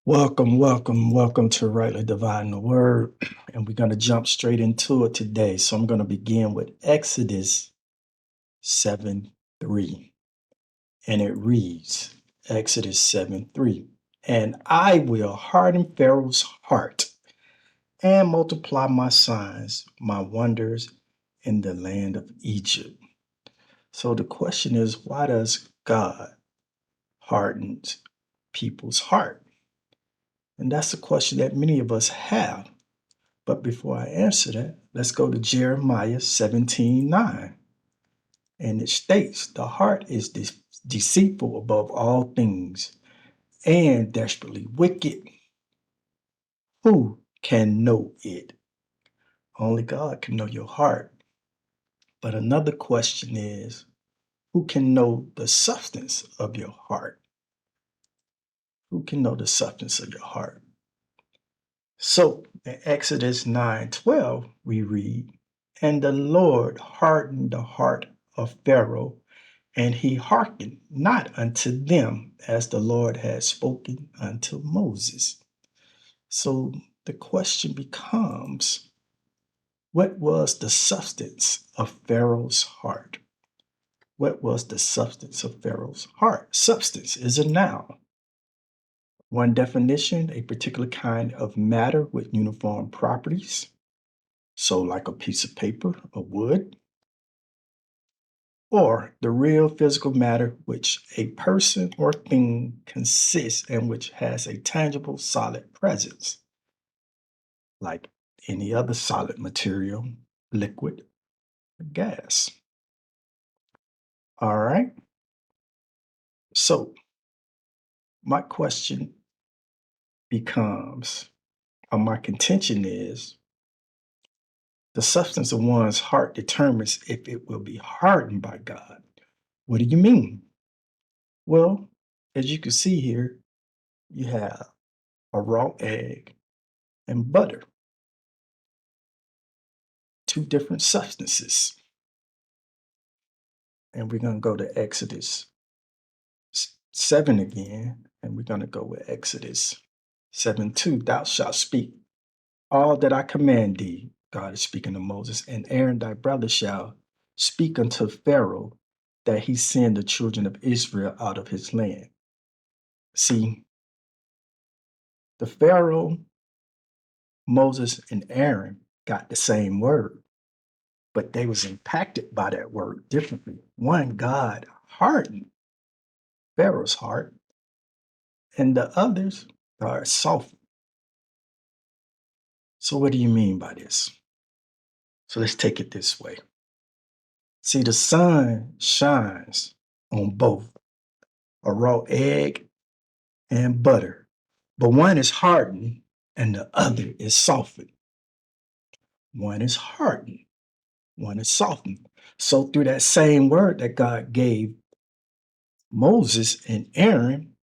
Welcome to Rightly Dividing the Word. And we're going to jump straight into it today. So I'm going to begin with Exodus 7:3. And it reads, Exodus 7:3. And I will harden Pharaoh's heart and multiply my signs, my wonders in the land of Egypt. So the question is, why does God harden people's heart? And that's a question that many of us have. But before I answer that, let's go to Jeremiah 17:9. And it states, the heart is deceitful above all things and desperately wicked. Who can know it? Only God can know your heart. But another question is, who can know the substance of your heart? Who can know the substance of your heart? So in Exodus 9:12, we read, and the Lord hardened the heart of Pharaoh, and he hearkened not unto them as the Lord had spoken unto Moses. So the question becomes, what was the substance of Pharaoh's heart? What was the substance of Pharaoh's heart? Substance is a noun. One definition, a particular kind of matter with uniform properties. So like a piece of paper, or wood, or the real physical matter which a person or thing consists and which has a tangible solid presence, like any other solid material, liquid, gas. All right. So my question becomes, or my contention is, the substance of one's heart determines if it will be hardened by God. What do you mean? Well, as you can see here, you have a raw egg and butter, two different substances. And we're going to go to Exodus 7 again, and we're going to go with Exodus 7:2. Thou shalt speak all that I command thee. God is speaking to Moses, and Aaron thy brother shall speak unto Pharaoh that he send the children of Israel out of his land. See, the Pharaoh, Moses, and Aaron got the same word, but they was impacted by that word differently. One, God hardened Pharaoh's heart, and the others are softened. So what do you mean by this? So let's take it this way. See, the sun shines on both a raw egg and butter, but one is hardened and the other is softened. One is hardened, one is softened. So through that same word that God gave Moses and Aaron,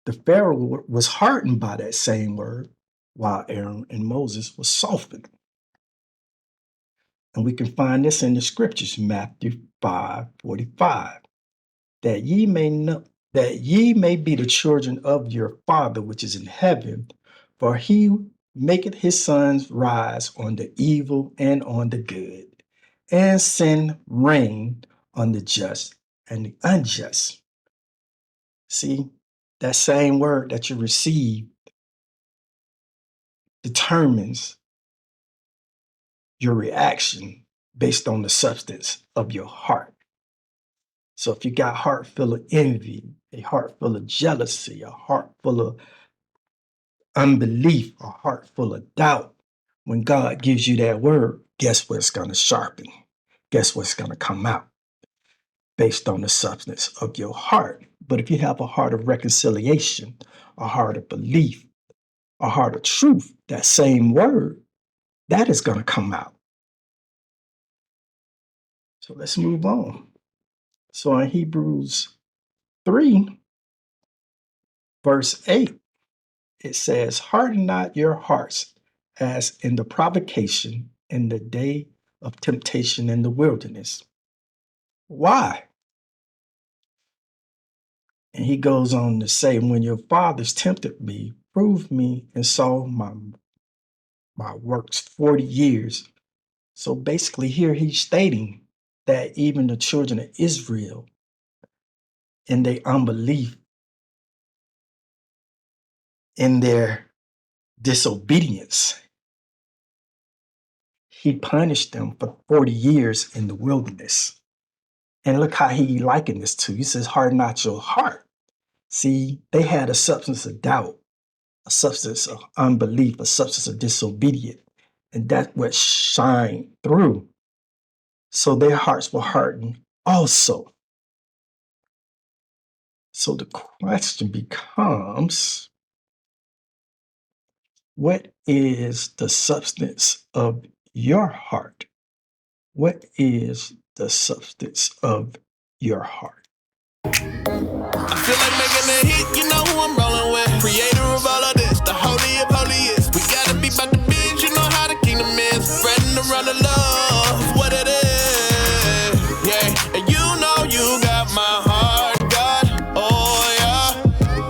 the Pharaoh was hardened by that same word, while Aaron and Moses was softened. And we can find this in the scriptures, Matthew 5:45, that ye may know that ye may be the children of your Father which is in heaven, for he maketh his suns rise on the evil and on the good, and send rain on the just and the unjust. See, that same word that you receive determines your reaction based on the substance of your heart. So if you got a heart full of envy, a heart full of jealousy, a heart full of unbelief, a heart full of doubt, when God gives you that word, guess what's going to sharpen? Guess what's going to come out based on the substance of your heart? But if you have a heart of reconciliation, a heart of belief, a heart of truth, that same word, that is going to come out. So let's move on. So in Hebrews 3, verse 8, it says, harden not your hearts as in the provocation in the day of temptation in the wilderness. Why? And he goes on to say, when your fathers tempted me proved me and saw my works 40 years. So basically, here he's stating that even the children of Israel, in their unbelief, in their disobedience, he punished them for 40 years in the wilderness. And look how he likened this to. He says, harden not your heart. See, they had a substance of doubt, a substance of unbelief, a substance of disobedience. And that's what shined through. So their hearts were hardened also. So the question becomes, what is the substance of your heart? What is the substance of your heart? I feel like making a hit, you know who I'm rolling with. Creator of all of this, the holy of holiest. We gotta be about the biz, you know how the kingdom is. Spreading around the love, what it is. Yeah, and you know you got my heart, God. Oh yeah,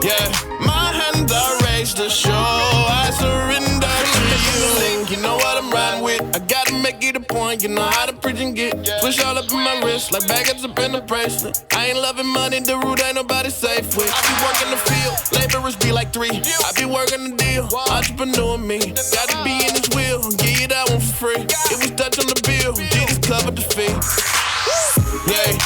yeah. My hands are raised to show I surrender to you. You know what I'm riding with. I gotta make it a point, you know how to preach and get. Push all up in my wrist, like baguettes up in the bracelet. I ain't loving money, the root ain't nobody safe with. I be working the field, laborers be like 3. I be working the deal, entrepreneur me. Gotta be in his will, give you that one for free. It was touch on the bill, Jesus covered the fee. Yeah,